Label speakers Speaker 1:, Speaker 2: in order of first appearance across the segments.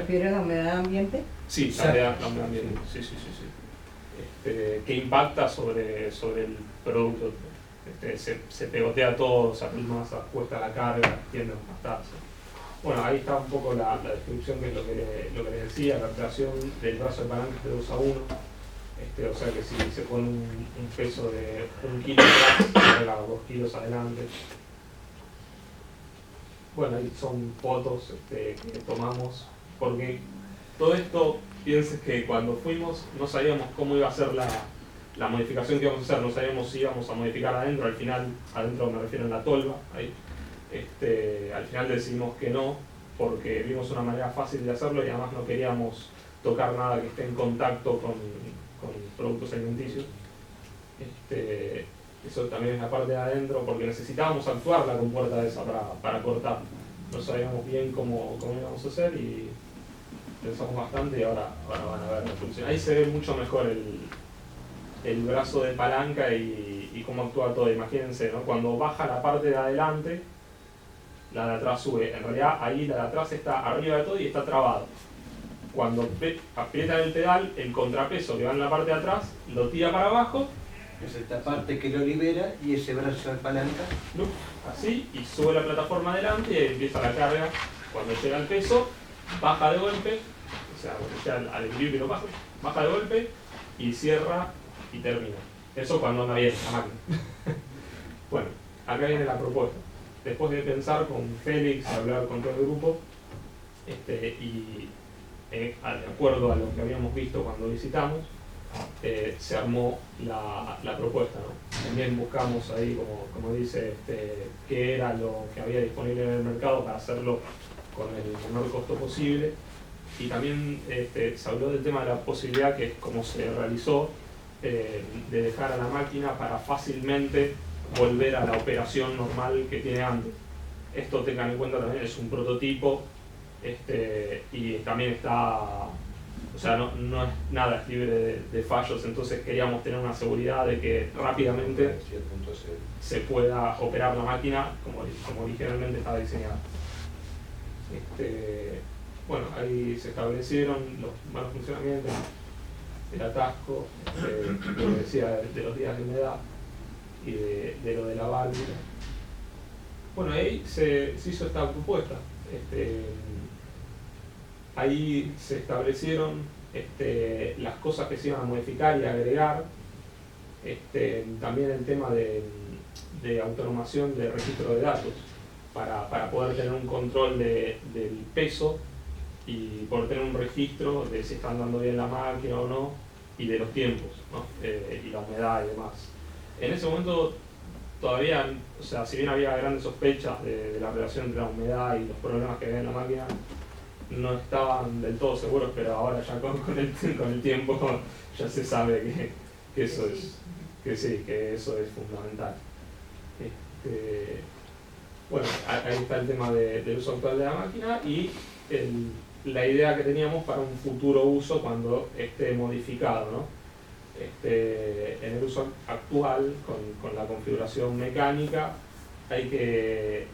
Speaker 1: ¿Refiere a la humedad ambiente?
Speaker 2: Sí, la humedad ambiente. Sí. Que impacta sobre el producto. Se pegotea todo, se arrima, se ajusta la carga, tiende a empastarse. Bueno, ahí está un poco la descripción, que es lo que les decía, la creación del brazo de palanca de 2 a 1. O sea que si se pone un peso de 1 kilo atrás, se carga 2 kilos adelante. Bueno, ahí son fotos que tomamos, porque todo esto, pienses que cuando fuimos no sabíamos cómo iba a ser la modificación que íbamos a hacer, no sabíamos si íbamos a modificar adentro. Al final, adentro me refiero a la tolva, ahí. Al final decidimos que no, porque vimos una manera fácil de hacerlo y además no queríamos tocar nada que esté en contacto con productos alimenticios. Eso también es la parte de adentro, porque necesitábamos actuar la compuerta esa para cortar. No sabíamos bien cómo íbamos a hacer y pensamos bastante, y ahora van a ver la función. Ahí se ve mucho mejor el brazo de palanca y cómo actúa todo. Imagínense, ¿no? Cuando baja la parte de adelante, la de atrás sube. En realidad ahí la de atrás está arriba de todo y está trabado. Cuando aprieta el pedal, el contrapeso que va en la parte de atrás lo tira para abajo.
Speaker 3: Es esta parte que lo libera y ese brazo de palanca.
Speaker 2: Así, y sube la plataforma adelante y empieza la carga. Cuando llega el peso, baja de golpe, o sea, cuando llega al equilibrio baja de golpe y cierra y termina. Eso cuando anda bien la máquina. Bueno, acá viene la propuesta. Después de pensar con Félix, hablar con todo el grupo, y de acuerdo a lo que habíamos visto cuando visitamos, se armó la propuesta, ¿no? También buscamos ahí, como dice, qué era lo que había disponible en el mercado para hacerlo con el menor costo posible. Y también se habló del tema de la posibilidad, que es como se realizó, de dejar a la máquina para fácilmente volver a la operación normal que tiene antes. Esto, tengan en cuenta, también es un prototipo, y también está, o sea, no es nada, es libre de fallos. Entonces queríamos tener una seguridad de que rápidamente se pueda operar la máquina como originalmente estaba diseñada. Bueno, ahí se establecieron los malos funcionamientos, el atasco, lo que decía de los días de humedad y de lo de la válvula. Bueno, ahí se hizo esta propuesta. Ahí se establecieron las cosas que se iban a modificar y agregar. También el tema de automación de registro de datos para poder tener un control del peso y poder tener un registro de si está andando bien la máquina o no, y de los tiempos, ¿no? Y la humedad y demás. En ese momento todavía, o sea, si bien había grandes sospechas de la relación entre la humedad y los problemas que había en la máquina, no estaban del todo seguros, pero ahora ya con el tiempo ya se sabe que eso es fundamental. Bueno, ahí está el tema del uso actual de la máquina y la idea que teníamos para un futuro uso cuando esté modificado, ¿no? En el uso actual, con la configuración mecánica, hay que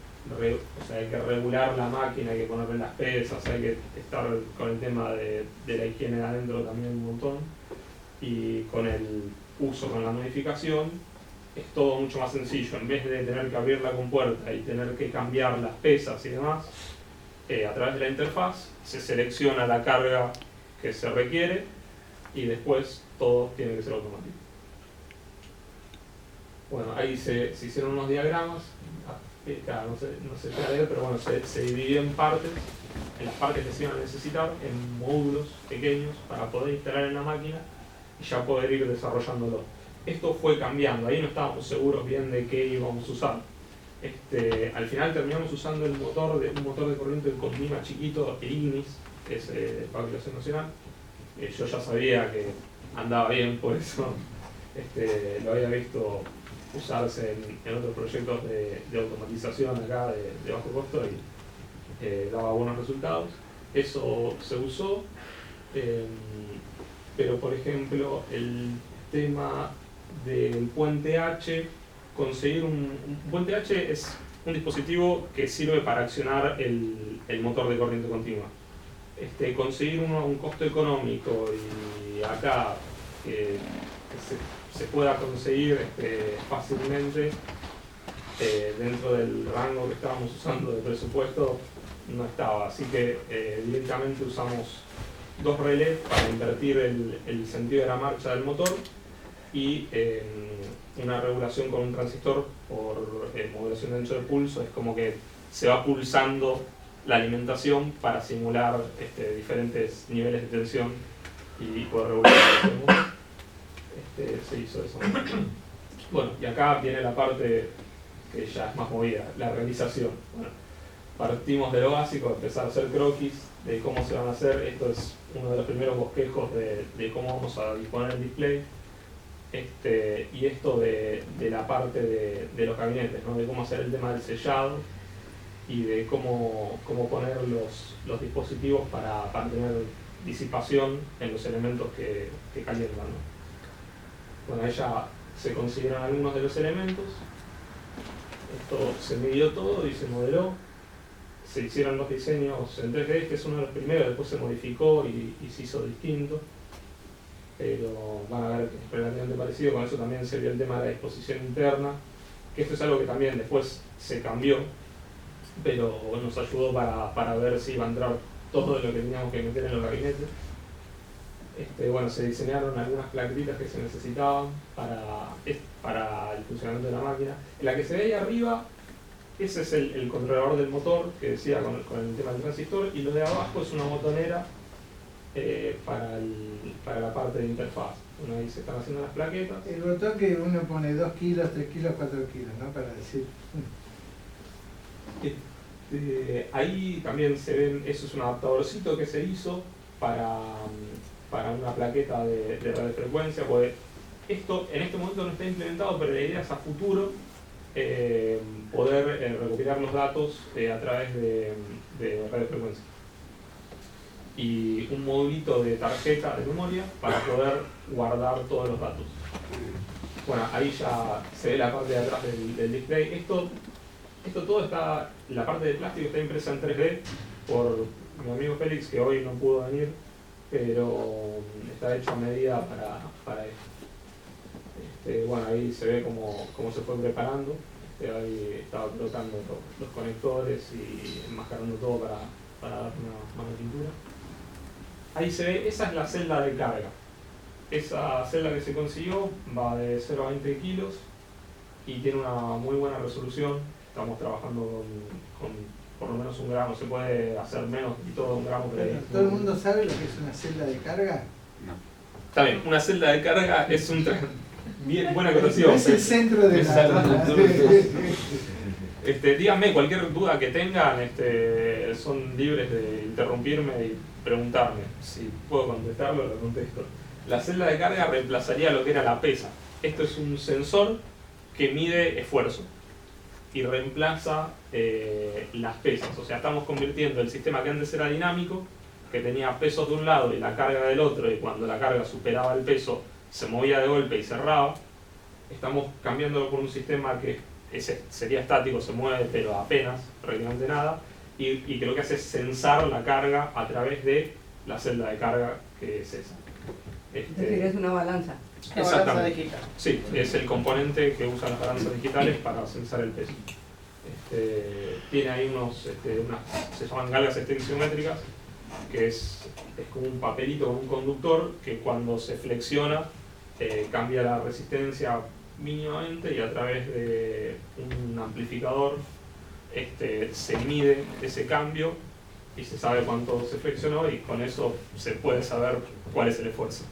Speaker 2: regular la máquina, hay que ponerle las pesas, hay que estar con el tema de la higiene de adentro también un montón. Y con el uso, con la modificación, es todo mucho más sencillo. En vez de tener que abrir la compuerta y tener que cambiar las pesas y demás, a través de la interfaz se selecciona la carga que se requiere y después todo tiene que ser automático. Bueno, ahí se hicieron unos diagramas. Claro, no se puede leer, pero bueno, se dividió en partes, en las partes que se iban a necesitar, en módulos pequeños para poder instalar en la máquina y ya poder ir desarrollándolo. Esto fue cambiando, ahí no estábamos seguros bien de qué íbamos a usar. Al final terminamos usando un motor de corriente con clima chiquito, el Ignis, que es de fabricación nacional. Yo ya sabía que andaba bien, por eso lo había visto usarse en otros proyectos de automatización acá de bajo costo y daba buenos resultados. Eso se usó, pero por ejemplo el tema del puente H, conseguir un puente H es un dispositivo que sirve para accionar el motor de corriente continua. conseguir un costo económico y acá que se pueda conseguir fácilmente dentro del rango que estábamos usando de presupuesto no estaba, así que directamente usamos 2 relés para invertir el sentido de la marcha del motor y una regulación con un transistor por modulación de ancho de pulso. Es como que se va pulsando la alimentación para simular diferentes niveles de tensión y poder regular se hizo eso. Bueno, y acá viene la parte que ya es más movida, la realización. Bueno, partimos de lo básico, empezar a hacer croquis de cómo se van a hacer. Esto es uno de los primeros bosquejos de cómo vamos a disponer el display. Y esto de la parte de los gabinetes, ¿no? De cómo hacer el tema del sellado y de cómo poner los dispositivos para tener disipación en los elementos que calientan, ¿no? Bueno, ahí ya se consiguieron algunos de los elementos. Esto se midió todo y se modeló. Se hicieron los diseños en 3D, que es uno de los primeros, después se modificó y se hizo distinto. Pero van a ver que es relativamente parecido. Con eso también se vio el tema de la disposición interna, que esto es algo que también después se cambió, pero nos ayudó para ver si iba a entrar todo lo que teníamos que meter en los gabinetes. Bueno, se diseñaron algunas plaquetitas que se necesitaban para el funcionamiento de la máquina. En la que se ve ahí arriba, ese es el controlador del motor, que decía con el tema del transistor, y lo de abajo es una botonera para la parte de interfaz. Bueno, ahí se están haciendo las plaquetas.
Speaker 1: El botón que uno pone 2 kilos, 3 kilos, 4 kilos, ¿no? Para decir.
Speaker 2: Ahí también se ven, eso es un adaptadorcito que se hizo para una plaqueta de radiofrecuencia, porque esto en este momento no está implementado, pero la idea es a futuro poder recopilar los datos a través de radiofrecuencia. Y un modulito de tarjeta de memoria para poder guardar todos los datos. Bueno, ahí ya se ve la parte de atrás del display. Esto todo está, la parte de plástico está impresa en 3D por mi amigo Félix, que hoy no pudo venir, pero está hecho a medida para esto. Bueno, ahí se ve cómo se fue preparando. Ahí estaba colocando los conectores y enmascarando todo para dar una mano de pintura. Ahí se ve, esa es la celda de carga. Esa celda que se consiguió va de 0 a 20 kilos y tiene una muy buena resolución. Estamos trabajando con por lo menos 1 gramo, se puede hacer menos y todo 1 gramo.
Speaker 1: Bueno, ¿todo el mundo sabe lo que es una celda de carga?
Speaker 2: No. Está bien, una celda de carga es un bien buena acotación.
Speaker 1: Es el centro de la...
Speaker 2: Díganme cualquier duda que tengan, son libres de interrumpirme y preguntarme. Si puedo contestarlo, lo contesto. La celda de carga reemplazaría lo que era la pesa. Esto es un sensor que mide esfuerzo y reemplaza las pesas. O sea, estamos convirtiendo el sistema que antes era dinámico, que tenía pesos de un lado y la carga del otro, y cuando la carga superaba el peso se movía de golpe y cerraba. Estamos cambiándolo por un sistema que sería estático, se mueve pero apenas, prácticamente nada, y que lo que hace es censar la carga a través de la celda de carga, que es esa.
Speaker 4: Es decir, es una balanza.
Speaker 2: Exactamente. Digital. Sí, es el componente que usan las balanzas digitales para censar el peso. Tiene ahí se llaman galgas extensiométricas, que es como un papelito con un conductor que cuando se flexiona cambia la resistencia mínimamente, y a través de un amplificador se mide ese cambio y se sabe cuánto se flexionó, y con eso se puede saber cuál es el esfuerzo.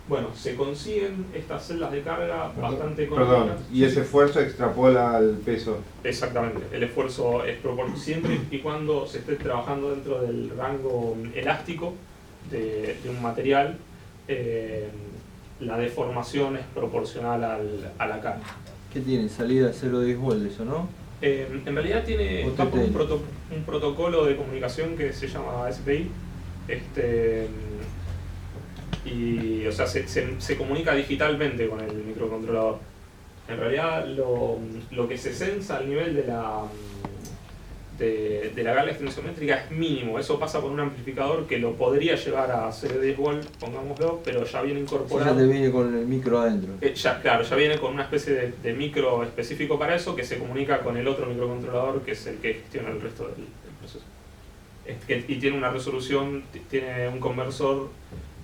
Speaker 2: Bueno, se consiguen estas celdas de carga bastante económicas.
Speaker 5: Perdón, ¿y ese esfuerzo extrapola el peso?
Speaker 2: Exactamente, el esfuerzo es proporcional siempre y cuando se esté trabajando dentro del rango elástico de un material. La deformación es proporcional a la carga.
Speaker 6: ¿Qué tiene? Salida 0,10 volts, ¿eso no?
Speaker 2: En realidad va por un protocolo de comunicación que se llama SPI. Y o sea, se comunica digitalmente con el microcontrolador. En realidad lo que se sensa al nivel de la carga extensiométrica es mínimo. Eso pasa con un amplificador que lo podría llevar a 0,10 volt, pongámoslo, pero ya viene
Speaker 6: Eso
Speaker 2: incorporado.
Speaker 6: ya te viene con el micro adentro.
Speaker 2: Claro, ya viene con una especie de micro específico para eso que se comunica con el otro microcontrolador que es el que gestiona el resto del proceso. Y tiene una resolución, tiene un conversor,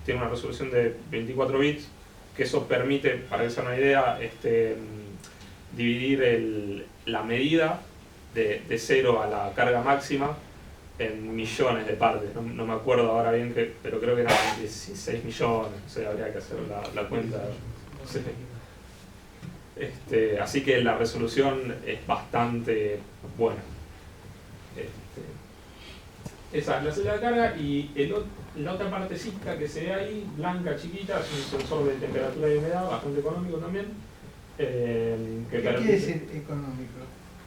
Speaker 2: tiene una resolución de 24 bits, que eso permite, para que se hagan una idea, dividir la medida de 0 a la carga máxima en millones de partes. No me acuerdo ahora bien, pero creo que eran 16 millones, o sea, habría que hacer la cuenta. Sí. Así que la resolución es bastante buena. Esa es la celda de carga, y la otra partecita que se ve ahí, blanca, chiquita, es un sensor de temperatura y humedad, bastante económico también.
Speaker 1: ¿Qué quiere decir económico?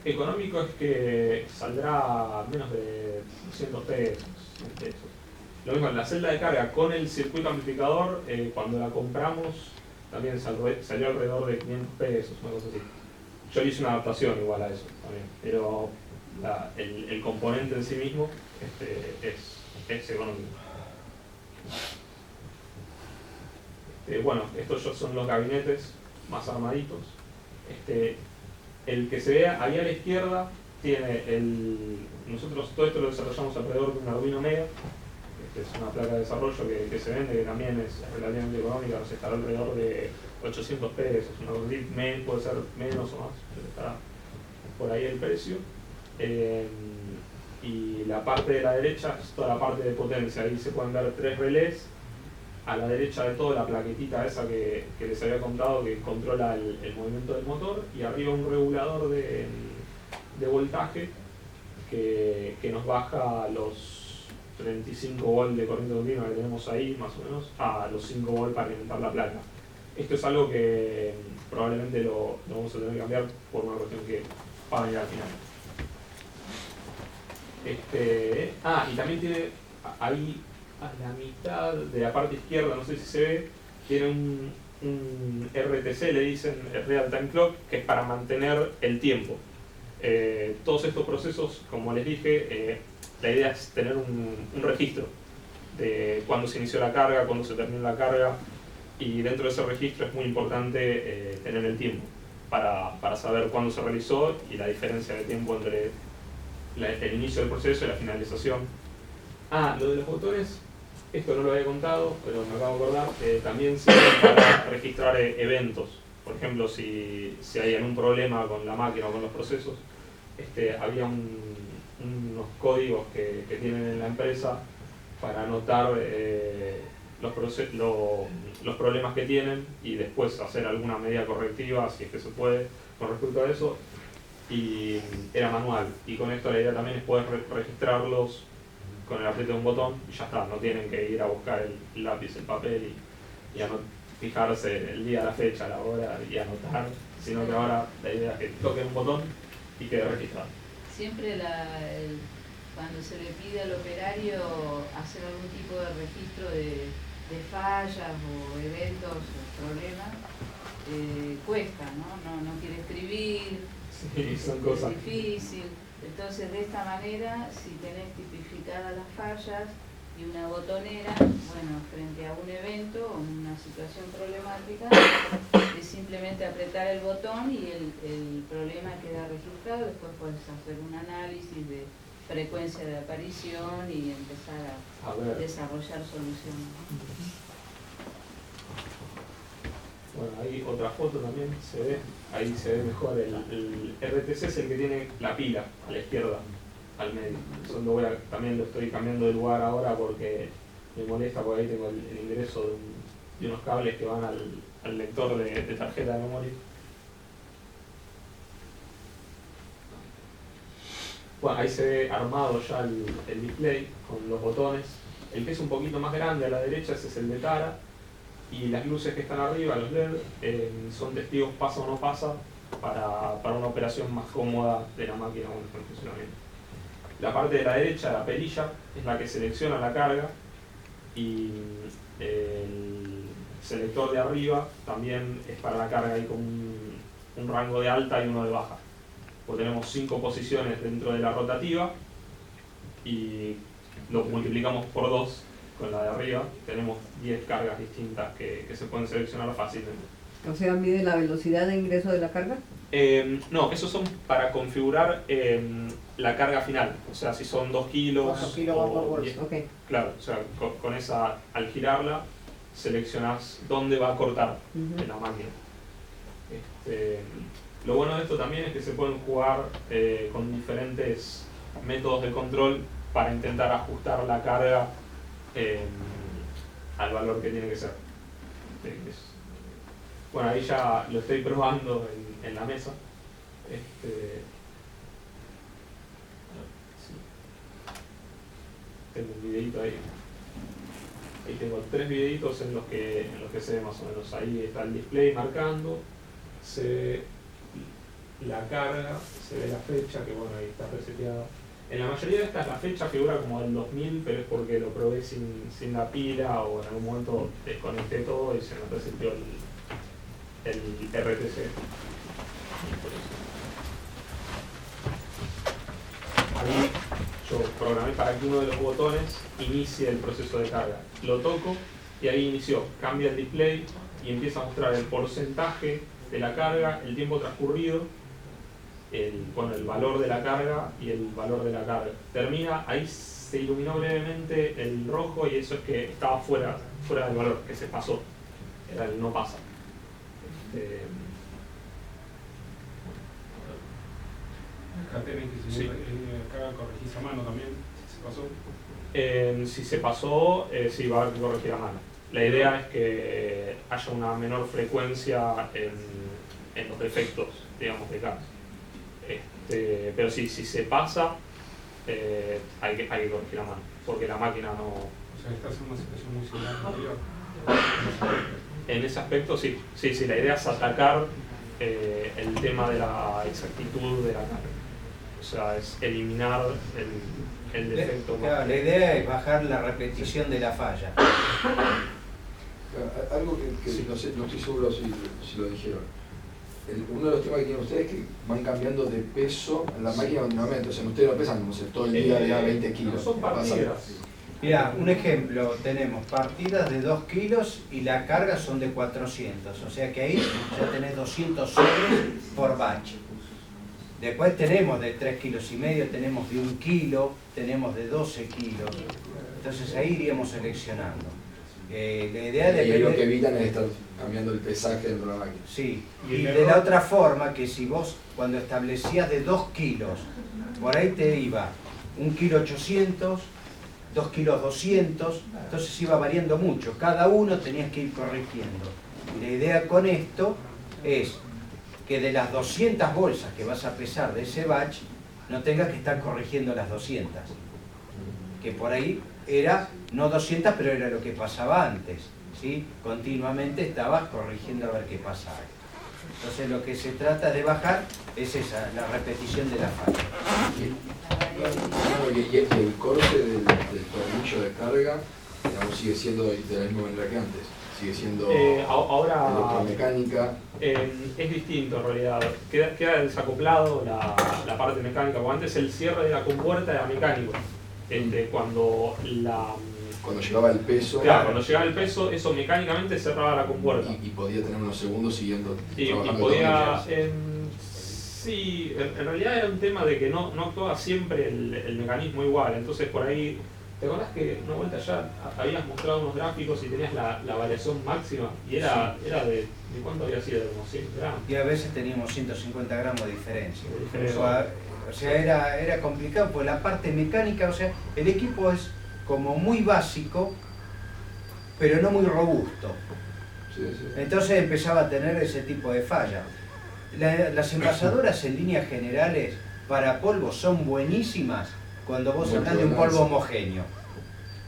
Speaker 2: Económico es que saldrá menos de 200 pesos, 100 pesos. Lo mismo en la celda de carga con el circuito amplificador, cuando la compramos también salió alrededor de 500 pesos, una cosa así. Yo hice una adaptación igual a eso también, pero el componente en sí mismo es económico. Bueno, estos son los gabinetes más armaditos. El que se ve ahí a la izquierda tiene nosotros todo esto lo desarrollamos alrededor de un Arduino Mega. Es una placa de desarrollo que se vende, que también es relativamente económica, nos estará alrededor de 800 pesos, una cosa así, puede ser menos o más, pero estará por ahí el precio. Y la parte de la derecha es toda la parte de potencia, ahí se pueden ver 3 relés. A la derecha de todo la plaquetita esa que les había contado, que controla el movimiento del motor, y arriba un regulador de voltaje que nos baja los 35 volts de corriente continua que tenemos ahí, más o menos, a los 5 volts para alimentar la placa. Esto es algo que probablemente lo vamos a tener que cambiar por una cuestión que va a venir al final. Y también tiene ahí a la mitad de la parte izquierda, no sé si se ve, tiene un RTC, le dicen Real Time Clock, que es para mantener el tiempo. Todos estos procesos, como les dije, la idea es tener un registro de cuándo se inició la carga, cuándo se terminó la carga, y dentro de ese registro es muy importante tener el tiempo para saber cuándo se realizó y la diferencia de tiempo entre el inicio del proceso y la finalización. Lo de los botones, esto no lo había contado, pero me acabo de acordar, también sirve para registrar eventos. Por ejemplo, si hay algún problema con la máquina o con los procesos, había unos códigos que tienen en la empresa para anotar los problemas que tienen y después hacer alguna medida correctiva, si es que se puede, con respecto a eso. Y era manual, y con esto la idea también es poder registrarlos con el apriete de un botón y ya está, no tienen que ir a buscar el lápiz, el papel y fijarse el día, la fecha, la hora y anotar, sino que ahora la idea es que toquen un botón y quede registrado.
Speaker 7: Siempre cuando se le pide al operario hacer algún tipo de registro de fallas o eventos o problemas, cuesta, ¿no? No quiere escribir,
Speaker 2: Sí, son cosas.
Speaker 7: es difícil. Entonces, de esta manera, si tenés tipificadas las fallas y una botonera, bueno, frente a un evento o una situación problemática, es simplemente apretar el botón y el problema queda registrado. Después puedes hacer un análisis de frecuencia de aparición y empezar a desarrollar soluciones.
Speaker 2: Bueno, ahí otra foto también se ve, ahí se ve mejor el RTC, es el que tiene la pila a la izquierda, al medio. Eso también lo estoy cambiando de lugar ahora porque me molesta, porque ahí tengo el ingreso de unos cables que van al lector de tarjeta de memoria. Bueno, ahí se ve armado ya el display con los botones. El que es un poquito más grande a la derecha, ese es el de Tara. Y las luces que están arriba, los LED, son testigos pasa o no pasa para una operación más cómoda de la máquina cuando está en funcionamiento. La parte de la derecha, la perilla, es la que selecciona la carga, y el selector de arriba también es para la carga, ahí con un rango de alta y uno de baja. pues tenemos 5 posiciones dentro de la rotativa y lo multiplicamos por 2 con la de arriba, tenemos 10 cargas distintas que se pueden seleccionar fácilmente.
Speaker 4: O sea, mide la velocidad de ingreso de la carga.
Speaker 2: No, esos son para configurar la carga final, o sea, si son 2 kilos
Speaker 8: 4 kilos va por
Speaker 2: o
Speaker 8: bolsa.
Speaker 2: 10.
Speaker 4: Ok.
Speaker 2: Claro, o sea, con esa, al girarla, seleccionás dónde va a cortar
Speaker 4: Ujú.
Speaker 2: en la máquina. Lo bueno de esto también es que se pueden jugar con diferentes métodos de control para intentar ajustar la carga al valor que tiene que ser. Bueno, ahí ya lo estoy probando en la mesa. Sí. Tengo un videito ahí. Ahí tengo 3 videitos en los que se ve más o menos. Ahí está el display marcando, se ve la carga, se ve la fecha, que bueno, ahí está reseteada. En la mayoría de estas la fecha figura como del 2000, pero es porque lo probé sin la pila o en algún momento desconecté todo y se me reseteó el RTC. Por eso. Ahí yo programé para que uno de los botones inicie el proceso de carga. Lo toco y ahí inició. Cambia el display y empieza a mostrar el porcentaje de la carga, el tiempo transcurrido, el valor de la carga y el valor de la carga. Termina, ahí se iluminó brevemente el rojo y eso es que estaba fuera del valor, que se pasó. Era el no pasa.
Speaker 9: Acá tenés que
Speaker 2: Sí.
Speaker 9: acá corregís a mano también, si se pasó.
Speaker 2: Si se pasó, sí va a haber que corregir a mano. La idea es que haya una menor frecuencia en los defectos, digamos, de carga. Pero sí, si se pasa, hay que corregir a mano, porque la máquina no...
Speaker 9: O sea, estás en una situación muy similar a la anterior.
Speaker 2: En ese aspecto sí, la idea es atacar el tema de la exactitud de la carga. O sea, es eliminar el defecto.
Speaker 3: Claro, la idea es bajar la repetición de la falla.
Speaker 10: Algo que
Speaker 2: Sí.
Speaker 10: no sé, no estoy seguro si lo dijeron. Uno de los temas que tienen ustedes es que van cambiando de peso en la máquina continuamente. O sea, ustedes no pesan como si todo el día de a 20 kilos.
Speaker 2: Son partidas.
Speaker 3: Mira, un ejemplo, tenemos partidas de 2 kilos y la carga son de 400, o sea que ahí ya tenés 200 soles por batch. Después tenemos de 3 kilos y medio, tenemos de 1 kilo, tenemos de 12 kilos, entonces ahí iríamos seleccionando. La idea
Speaker 10: Y ahí lo que
Speaker 3: depende...
Speaker 10: evitan es estar cambiando el pesaje dentro de la máquina.
Speaker 3: Sí,
Speaker 9: Y
Speaker 3: y
Speaker 9: el
Speaker 3: de la
Speaker 9: error-
Speaker 3: otra forma que si vos cuando establecías de 2 kilos, por ahí te iba 1 kilo 800, 2 kilos 200, entonces iba variando mucho, cada uno tenías que ir corrigiendo. Y la idea con esto es que de las 200 bolsas que vas a pesar de ese batch, no tengas que estar corrigiendo las 200. Que por ahí era, no 200, pero era lo que pasaba antes, ¿sí? Continuamente estabas corrigiendo a ver qué pasaba. Entonces lo que se trata de bajar es esa, la repetición de la falla.
Speaker 10: Claro, y el corte del tornillo de carga, digamos, sigue siendo de la misma manera que antes. Sigue siendo
Speaker 2: Ahora
Speaker 10: electromecánica.
Speaker 2: es distinto en realidad. Queda desacoplado la parte mecánica, porque antes el cierre de la compuerta era mecánico. Cuando
Speaker 10: Cuando llegaba el peso.
Speaker 2: Claro, cuando llegaba el peso, eso mecánicamente cerraba la compuerta.
Speaker 10: Y podía tener unos segundos siguiendo
Speaker 2: Y
Speaker 10: trabajando
Speaker 2: podía...
Speaker 10: tornillos.
Speaker 2: Sí, en realidad era un tema de que no actuaba siempre el mecanismo igual. Entonces por ahí, ¿te acordás que una vuelta ya habías mostrado unos gráficos y tenías la variación máxima? Y era ¿de cuánto había sido? ¿De unos 100 gramos?
Speaker 3: Y a veces teníamos 150 gramos de diferencia.
Speaker 2: De diferencia.
Speaker 3: O sea, era complicado, pues la parte mecánica, o sea, el equipo es como muy básico, pero no muy robusto.
Speaker 10: Sí, sí.
Speaker 3: Entonces empezaba a tener ese tipo de fallas. Las envasadoras en líneas generales para polvo son buenísimas cuando vos hablas de un polvo homogéneo.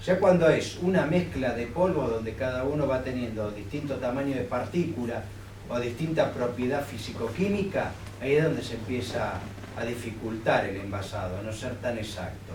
Speaker 3: Ya cuando es una mezcla de polvo donde cada uno va teniendo distinto tamaño de partícula o distinta propiedad físico-química, ahí es donde se empieza a dificultar el envasado, a no ser tan exacto.